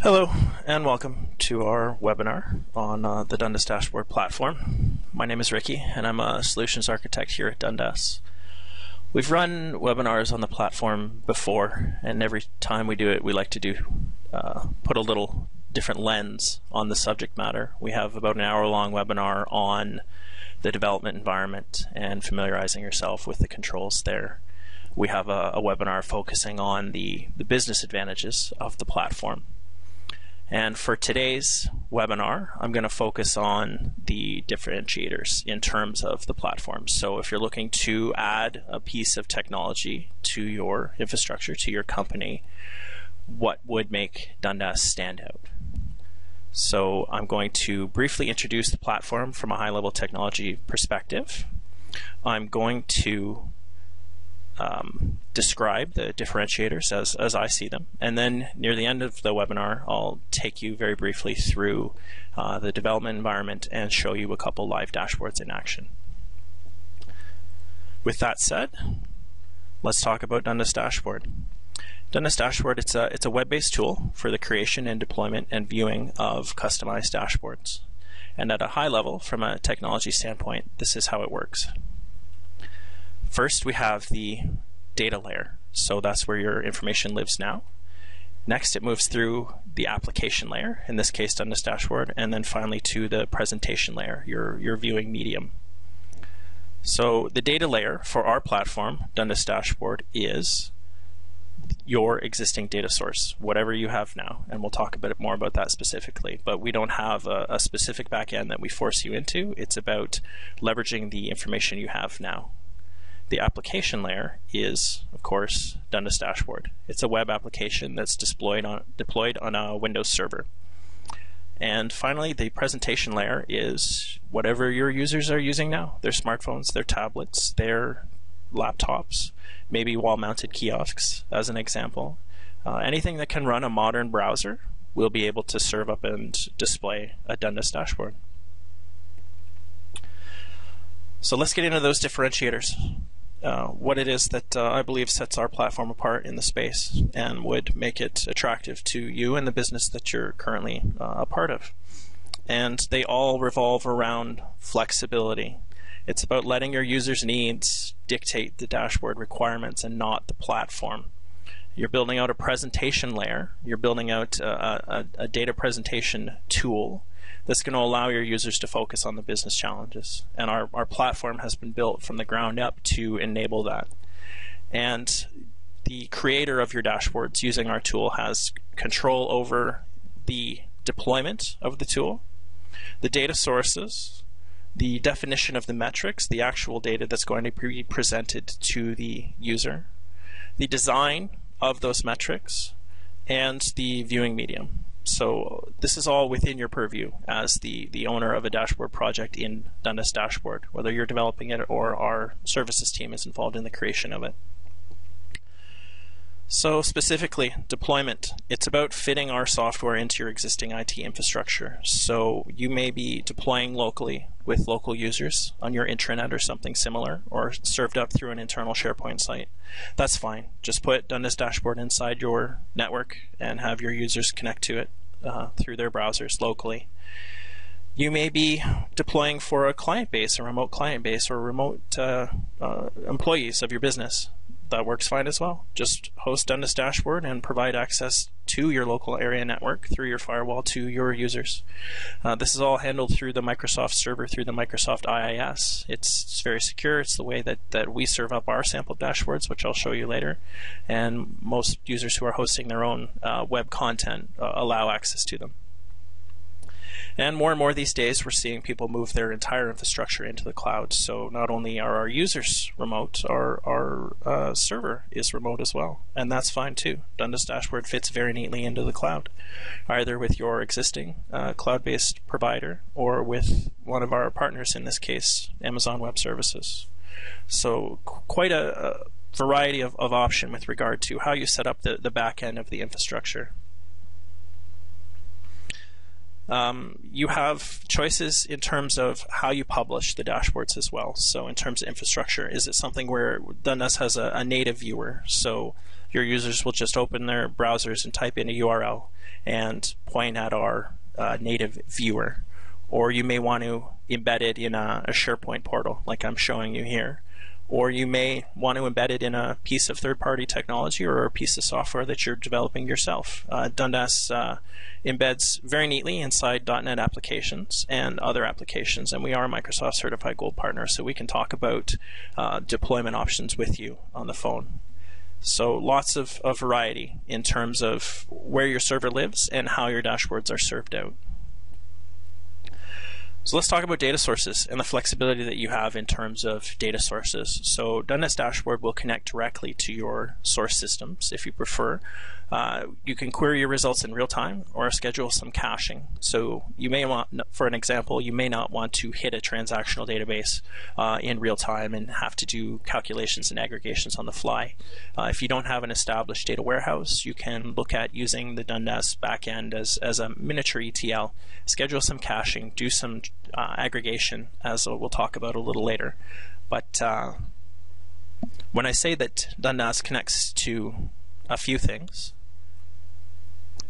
Hello and welcome to our webinar on the Dundas Dashboard platform. My name is Ricky and I'm a solutions architect here at Dundas. We've run webinars on the platform before, and every time we do it we like to put a little different lens on the subject matter. We have about an hour-long webinar on the development environment and familiarizing yourself with the controls there. We have a webinar focusing on the business advantages of the platform. And for today's webinar, I'm going to focus on the differentiators in terms of the platform. So if you're looking to add a piece of technology to your infrastructure, to your company, what would make Dundas stand out? So I'm going to briefly introduce the platform from a high-level technology perspective. I'm going to describe the differentiators as I see them, and then near the end of the webinar I'll take you very briefly through the development environment and show you a couple live dashboards in action. With that said, let's talk about Dundas Dashboard. Dundas Dashboard, it's a web-based tool for the creation and deployment and viewing of customized dashboards. And at a high level, from a technology standpoint, this is how it works. First, we have the data layer, so that's where your information lives now. Next, it moves through the application layer, in this case Dundas Dashboard, and then finally to the presentation layer, your viewing medium. So the data layer for our platform, Dundas Dashboard, is your existing data source, whatever you have now, and we'll talk a bit more about that specifically. But we don't have a specific backend that we force you into. It's about leveraging the information you have now. The application layer is, of course, Dundas Dashboard. It's a web application that's deployed on a Windows server. And finally, the presentation layer is whatever your users are using now, their smartphones, their tablets, their laptops, maybe wall-mounted kiosks, as an example. Anything that can run a modern browser will be able to serve up and display a Dundas Dashboard. So let's get into those differentiators. What it is that I believe sets our platform apart in the space and would make it attractive to you and the business that you're currently a part of. And they all revolve around flexibility. It's about letting your users' needs dictate the dashboard requirements and not the platform. You're building out a presentation layer. You're building out a data presentation tool that's going to allow your users to focus on the business challenges. And our platform has been built from the ground up to enable that. And the creator of your dashboards using our tool has control over the deployment of the tool, the data sources, the definition of the metrics, the actual data that's going to be presented to the user, the design of those metrics, and the viewing medium. So this is all within your purview as the owner of a dashboard project in Dundas Dashboard, whether you're developing it or our services team is involved in the creation of it. So specifically, deployment. It's about fitting our software into your existing IT infrastructure. So you may be deploying locally with local users on your intranet or something similar, or served up through an internal SharePoint site. That's fine. Just put Dundas Dashboard inside your network and have your users connect to it through their browsers locally. You may be deploying for a client base, a remote client base, or remote employees of your business. That works fine as well. Just host Dundas Dashboard and provide access to your local area network through your firewall to your users. This is all handled through the Microsoft server, through the Microsoft IIS. It's very secure. It's the way that we serve up our sample dashboards, which I'll show you later. And most users who are hosting their own web content allow access to them. And more these days, we're seeing people move their entire infrastructure into the cloud. So not only are our users remote, our server is remote as well. And that's fine too. Dundas Dashboard fits very neatly into the cloud, either with your existing cloud-based provider or with one of our partners, in this case, Amazon Web Services. So quite a variety of option with regard to how you set up the back end of the infrastructure. You have choices in terms of how you publish the dashboards as well. So in terms of infrastructure, is it something where Dundas has a native viewer? So Your users will just open their browsers and type in a URL and point at our native viewer. Or you may want to embed it in a SharePoint portal, like I'm showing you here. Or you may want to embed it in a piece of third-party technology or a piece of software that you're developing yourself. Dundas embeds very neatly inside .NET applications and other applications, and we are a Microsoft Certified Gold Partner, so we can talk about deployment options with you on the phone. So lots of variety in terms of where your server lives and how your dashboards are served out. So let's talk about data sources and the flexibility that you have in terms of data sources. So Dundas Dashboard will connect directly to your source systems if you prefer. You can query your results in real time or schedule some caching. So you may want, for an example, you may not want to hit a transactional database in real time and have to do calculations and aggregations on the fly. If you don't have an established data warehouse, you can look at using the Dundas backend as a miniature ETL, schedule some caching, do some aggregation, as we'll talk about a little later. But when I say that Dundas connects to a few things,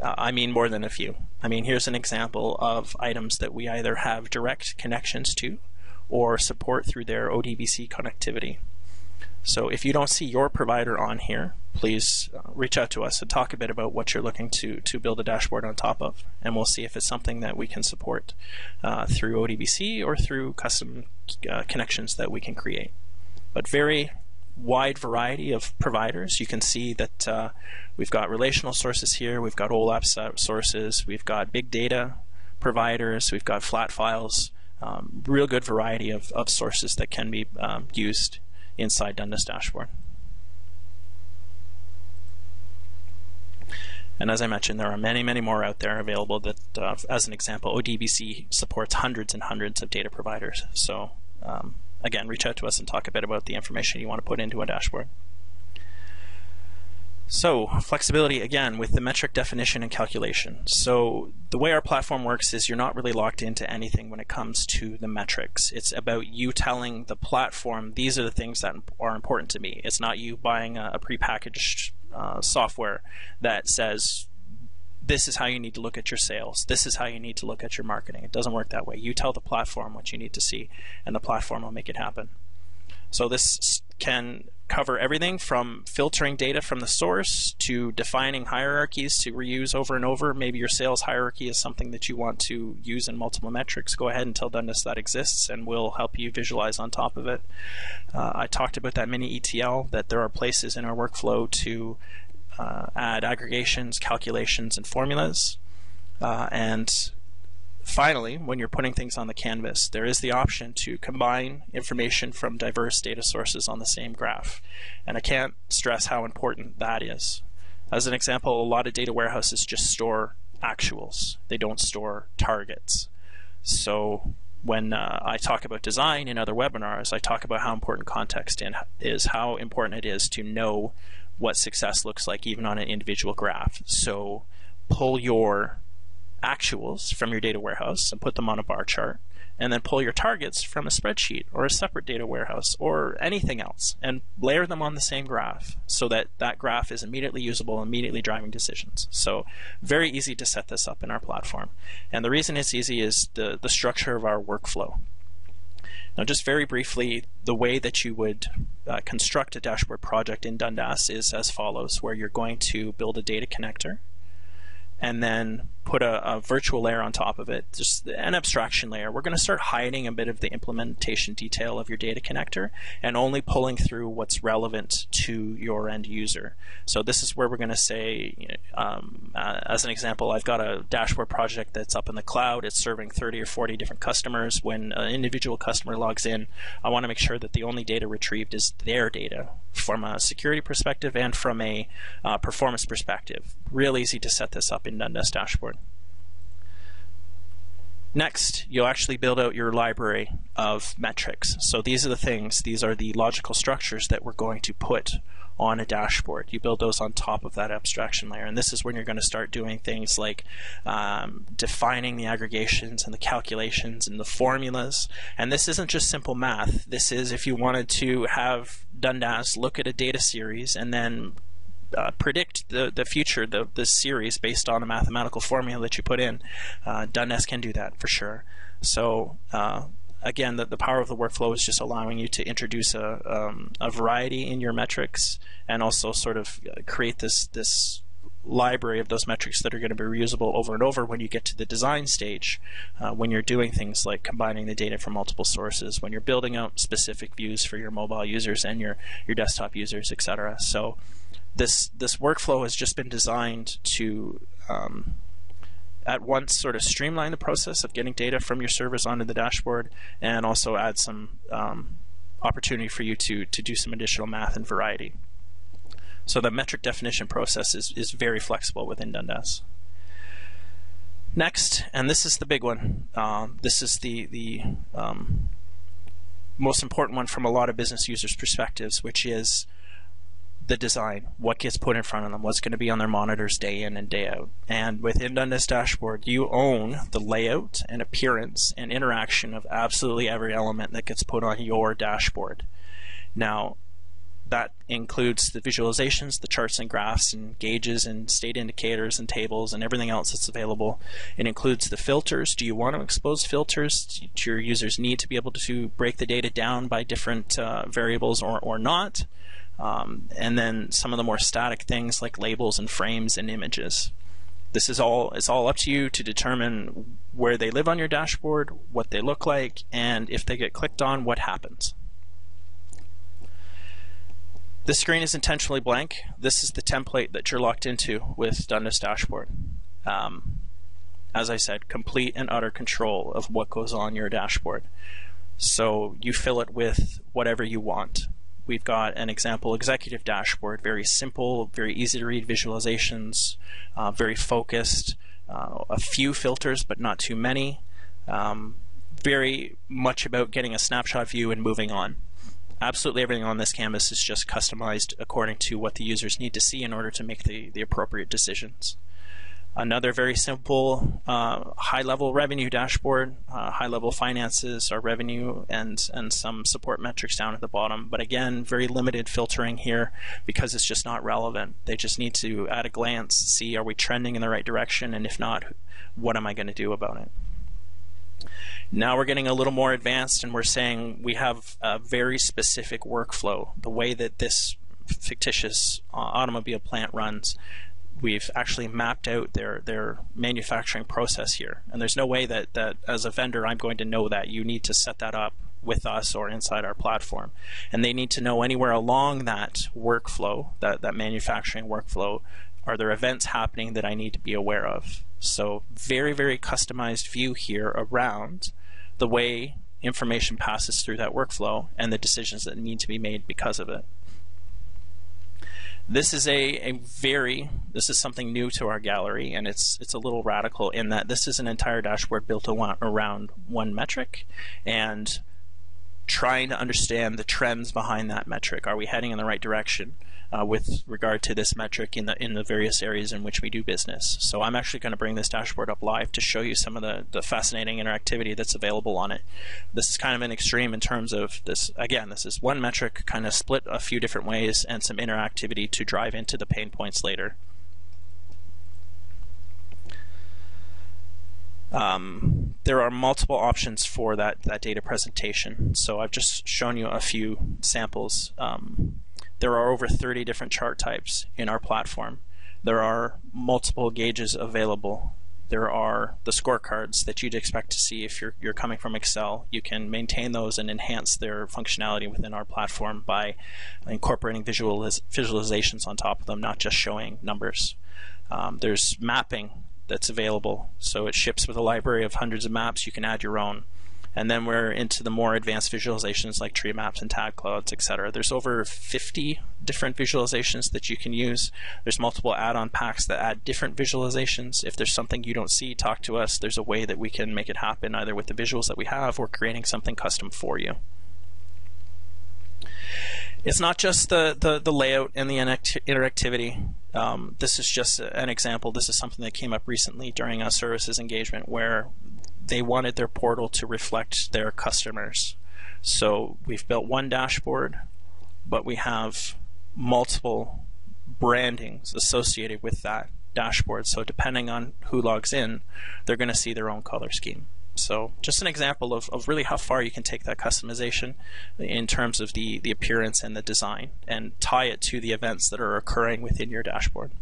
I mean more than a few. I mean, here's an example of items that we either have direct connections to or support through their ODBC connectivity. So if you don't see your provider on here, please reach out to us and talk a bit about what you're looking to build a dashboard on top of, and we'll see if it's something that we can support through ODBC or through custom connections that we can create. But very wide variety of providers. You can see that we've got relational sources here, we've got OLAP sources, we've got big data providers, we've got flat files, real good variety of sources that can be used inside Dundas Dashboard. And as I mentioned, there are many, many more out there available that, as an example, ODBC supports hundreds and hundreds of data providers. So again, reach out to us and talk a bit about the information you want to put into a dashboard. So flexibility, again, with the metric definition and calculation. So the way our platform works is you're not really locked into anything when it comes to the metrics. It's about you telling the platform, these are the things that are important to me. It's not you buying a prepackaged software that says, this is how you need to look at your sales. This is how you need to look at your marketing. It doesn't work that way. You tell the platform what you need to see, and the platform will make it happen. So this can cover everything from filtering data from the source to defining hierarchies to reuse over and over. Maybe your sales hierarchy is something that you want to use in multiple metrics. Go ahead and tell Dundas that exists, and we'll help you visualize on top of it. I talked about that mini ETL, that there are places in our workflow to add aggregations, calculations, and formulas. And finally, when you're putting things on the canvas, there is the option to combine information from diverse data sources on the same graph. And I can't stress how important that is. As an example, a lot of data warehouses just store actuals. They don't store targets. So when I talk about design in other webinars, I talk about how important context is, how important it is to know what success looks like even on an individual graph. So pull your actuals from your data warehouse and put them on a bar chart, and then pull your targets from a spreadsheet or a separate data warehouse or anything else and layer them on the same graph so that that graph is immediately usable, immediately driving decisions. So very easy to set this up in our platform. And the reason it's easy is the structure of our workflow. Now, just very briefly, the way that you would construct a dashboard project in Dundas is as follows, where you're going to build a data connector and then put a virtual layer on top of it, just an abstraction layer. We're going to start hiding a bit of the implementation detail of your data connector and only pulling through what's relevant to your end user. So this is where we're going to say, as an example, I've got a dashboard project that's up in the cloud. It's serving 30 or 40 different customers. When an individual customer logs in, I want to make sure that the only data retrieved is their data from a security perspective and from a performance perspective. Real easy to set this up in Dundas Dashboard. Next, you'll actually build out your library of metrics. So these are the things, these are the logical structures that we're going to put on a dashboard. You build those on top of that abstraction layer, and this is when you're going to start doing things like defining the aggregations and the calculations and the formulas. And this isn't just simple math. This is if you wanted to have Dundas look at a data series and then predict the future, the series based on a mathematical formula that you put in. Dundas can do that for sure. So again, the power of the workflow is just allowing you to introduce a variety in your metrics, and also sort of create this library of those metrics that are going to be reusable over and over when you get to the design stage, when you're doing things like combining the data from multiple sources, when you're building out specific views for your mobile users and your desktop users, etc. So this workflow has just been designed to at once sort of streamline the process of getting data from your servers onto the dashboard, and also add some opportunity for you to do some additional math and variety. So the metric definition process is very flexible within Dundas. Next, and this is the big one, this is the most important one from a lot of business users' perspectives, which is the design. What gets put in front of them, what's going to be on their monitors day in and day out. And within Dundas Dashboard, you own the layout and appearance and interaction of absolutely every element that gets put on your dashboard. Now, that includes the visualizations, the charts and graphs and gauges and state indicators and tables and everything else that's available. It includes the filters. Do you want to expose filters? Do your users need to be able to break the data down by different variables or not? And then some of the more static things like labels and frames and images. This is all, it's all up to you to determine where they live on your dashboard, what they look like, and if they get clicked on, what happens. This screen is intentionally blank. This is the template that you're locked into with Dundas Dashboard. As I said, complete and utter control of what goes on your dashboard. So you fill it with whatever you want. We've got an example executive dashboard, very simple, very easy to read visualizations, very focused, a few filters but not too many, very much about getting a snapshot view and moving on. Absolutely everything on this canvas is just customized according to what the users need to see in order to make the appropriate decisions. Another very simple high-level revenue dashboard, high-level finances, our revenue, and some support metrics down at the bottom. But again, very limited filtering here because it's just not relevant. They just need to, at a glance, see are we trending in the right direction, and if not, what am I going to do about it? Now we're getting a little more advanced, and we're saying we have a very specific workflow. The way that this fictitious automobile plant runs, we've actually mapped out their manufacturing process here. And there's no way that as a vendor I'm going to know that. You need to set that up with us or inside our platform. And they need to know anywhere along that workflow, that manufacturing workflow, are there events happening that I need to be aware of. So very, very customized view here around the way information passes through that workflow and the decisions that need to be made because of it. This is this is something new to our gallery, and it's a little radical in that this is an entire dashboard built around one metric and trying to understand the trends behind that metric. Are we heading in the right direction with regard to this metric in the various areas in which we do business? So I'm actually going to bring this dashboard up live to show you some of the fascinating interactivity that's available on it. This is kind of an extreme in terms of this. Again, this is one metric kind of split a few different ways and some interactivity to drive into the pain points later. There are multiple options for that data presentation. So I've just shown you a few samples. There are over 30 different chart types in our platform. There are multiple gauges available. There are the scorecards that you'd expect to see if you're coming from Excel. You can maintain those and enhance their functionality within our platform by incorporating visualizations on top of them, not just showing numbers. There's mapping that's available. So it ships with a library of hundreds of maps. You can add your own. And then we're into the more advanced visualizations like tree maps and tag clouds, etc. There's over 50 different visualizations that you can use. There's multiple add-on packs that add different visualizations. If there's something you don't see, talk to us. There's a way that we can make it happen either with the visuals that we have or creating something custom for you. It's not just the layout and the interactivity. This is just an example. This is something that came up recently during a services engagement where they wanted their portal to reflect their customers. So we've built one dashboard, but we have multiple brandings associated with that dashboard. So depending on who logs in, they're going to see their own color scheme. So just an example of really how far you can take that customization in terms of the appearance and the design, and tie it to the events that are occurring within your dashboard.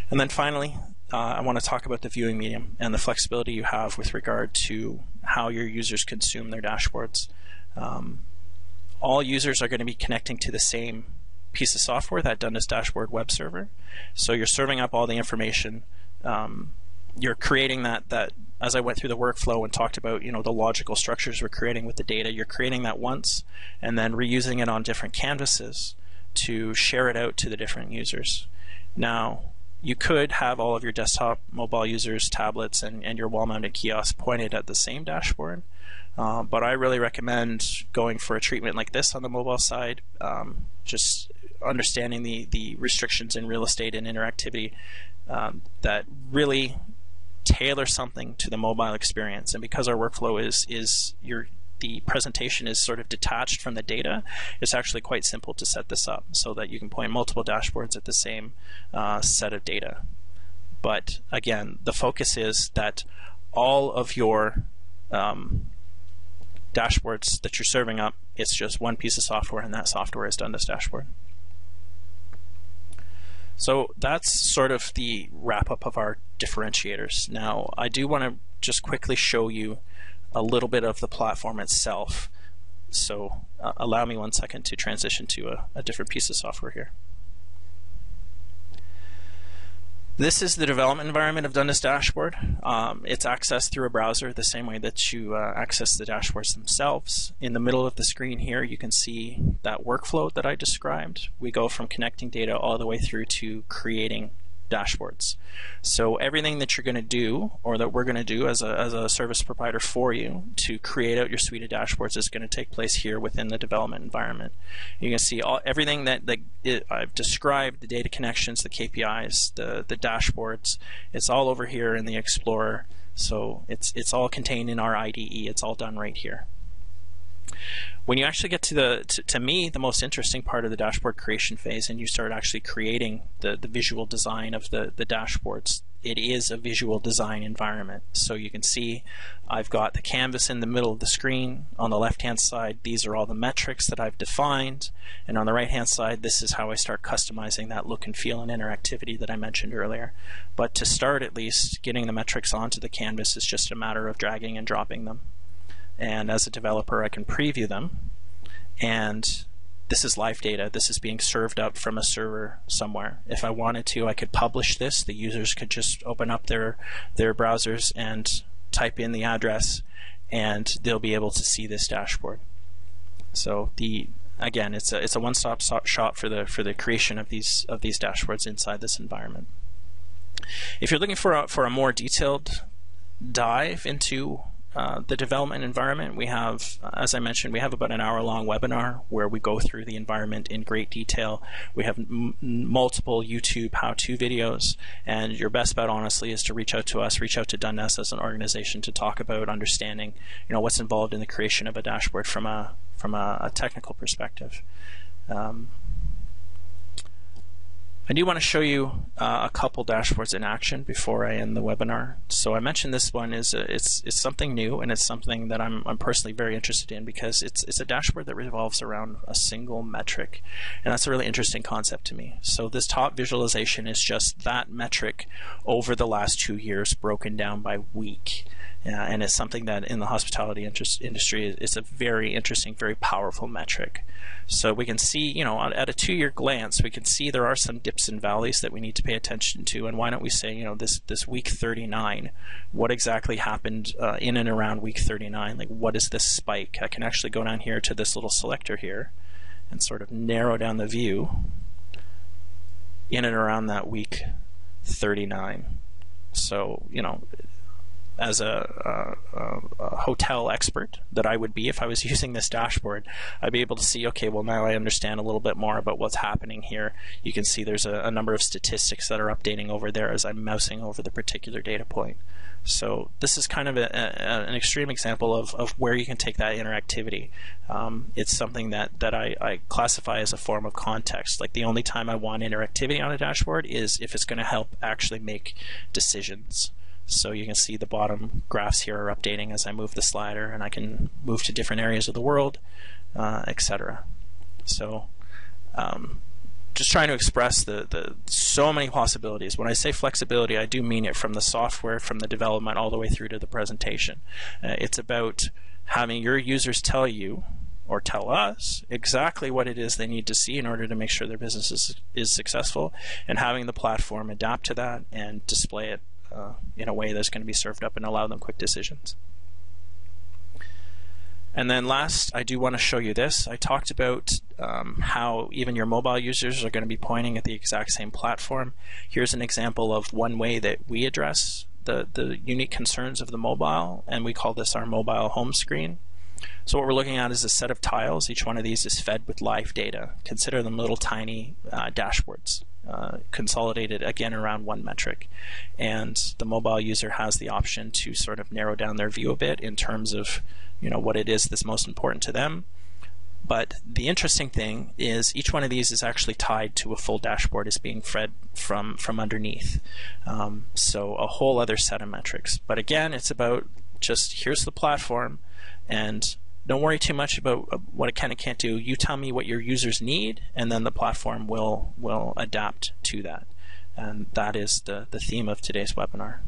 And then finally, I want to talk about the viewing medium and the flexibility you have with regard to how your users consume their dashboards. All users are going to be connecting to the same piece of software, that Dundas Dashboard web server. So you're serving up all the information. You're creating that, as I went through the workflow and talked about, the logical structures we're creating with the data, you're creating that once and then reusing it on different canvases to share it out to the different users. Now, you could have all of your desktop mobile users, tablets, and your wall-mounted kiosks pointed at the same dashboard. But I really recommend going for a treatment like this on the mobile side, just understanding the restrictions in real estate and interactivity that really tailor something to the mobile experience. And because our workflow is the presentation is sort of detached from the data, it's actually quite simple to set this up so that you can point multiple dashboards at the same set of data. But again, the focus is that all of your dashboards that you're serving up, it's just one piece of software, and that software is Dundas Dashboard. So that's sort of the wrap-up of our differentiators. Now, I do want to just quickly show you a little bit of the platform itself. So allow me 1 second to transition to a different piece of software here. This is the development environment of Dundas Dashboard. It's accessed through a browser the same way that you access the dashboards themselves. In the middle of the screen here, you can see that workflow that I described. We go from connecting data all the way through to creating dashboards. So everything that you're going to do, or that we're going to do as a service provider for you to create out your suite of dashboards, is going to take place here within the development environment. You can see everything that I've described, the data connections, the KPIs, the dashboards. It's all over here in the Explorer. So it's all contained in our IDE. It's all done right here. When you actually get to me, the most interesting part of the dashboard creation phase, and you start actually creating the visual design of the dashboards, it is a visual design environment. So you can see I've got the canvas in the middle of the screen. On the left-hand side, these are all the metrics that I've defined. And on the right-hand side, this is how I start customizing that look and feel and interactivity that I mentioned earlier. But to start, at least, getting the metrics onto the canvas is just a matter of dragging and dropping them. And as a developer, I can preview them. And this is live data. This is being served up from a server somewhere. If I wanted to, I could publish this. The users could just open up their browsers and type in the address, and they'll be able to see this dashboard. So again, it's a one-stop shop for the creation of these dashboards inside this environment. If you're looking for a more detailed dive into the development environment, we have, as I mentioned, we have about an hour-long webinar where we go through the environment in great detail. We have multiple YouTube how-to videos, and your best bet, honestly, is to reach out to us, reach out to Dundas as an organization to talk about understanding, what's involved in the creation of a dashboard from a technical perspective. I do want to show you a couple dashboards in action before I end the webinar. So I mentioned this one is it's something new, and it's something that I'm personally very interested in, because it's a dashboard that revolves around a single metric, and that's a really interesting concept to me. So this top visualization is just that metric over the last 2 years broken down by week. And it's something that in the hospitality industry is a very interesting, very powerful metric. So we can see, at a 2-year glance, we can see there are some dips and valleys that we need to pay attention to. And why don't we say, this week 39, what exactly happened in and around week 39? Like, what is this spike? I can actually go down here to this little selector here and sort of narrow down the view in and around that week 39. So, as a hotel expert that I would be if I was using this dashboard, I'd be able to see, okay, well, now I understand a little bit more about what's happening here. You can see there's a number of statistics that are updating over there as I'm mousing over the particular data point. So this is kind of an extreme example of where you can take that interactivity. It's something that I classify as a form of context. Like, the only time I want interactivity on a dashboard is if it's going to help actually make decisions. So you can see the bottom graphs here are updating as I move the slider, and I can move to different areas of the world, etc. So just trying to express the so many possibilities. When I say flexibility, I do mean it from the software, from the development, all the way through to the presentation. It's about having your users tell you or tell us exactly what it is they need to see in order to make sure their business is successful, and having the platform adapt to that and display it in a way that's going to be served up and allow them quick decisions. And then last, I do want to show you this. I talked about how even your mobile users are going to be pointing at the exact same platform. Here's an example of one way that we address the unique concerns of the mobile, and we call this our mobile home screen. So what we're looking at is a set of tiles. Each one of these is fed with live data. Consider them little tiny dashboards, consolidated again around one metric. And the mobile user has the option to sort of narrow down their view a bit in terms of what it is that's most important to them. But the interesting thing is each one of these is actually tied to a full dashboard is being fed from underneath. So a whole other set of metrics. But again, it's about just here's the platform, and don't worry too much about what it can and can't do. You tell me what your users need, and then the platform will adapt to that. And that is the theme of today's webinar.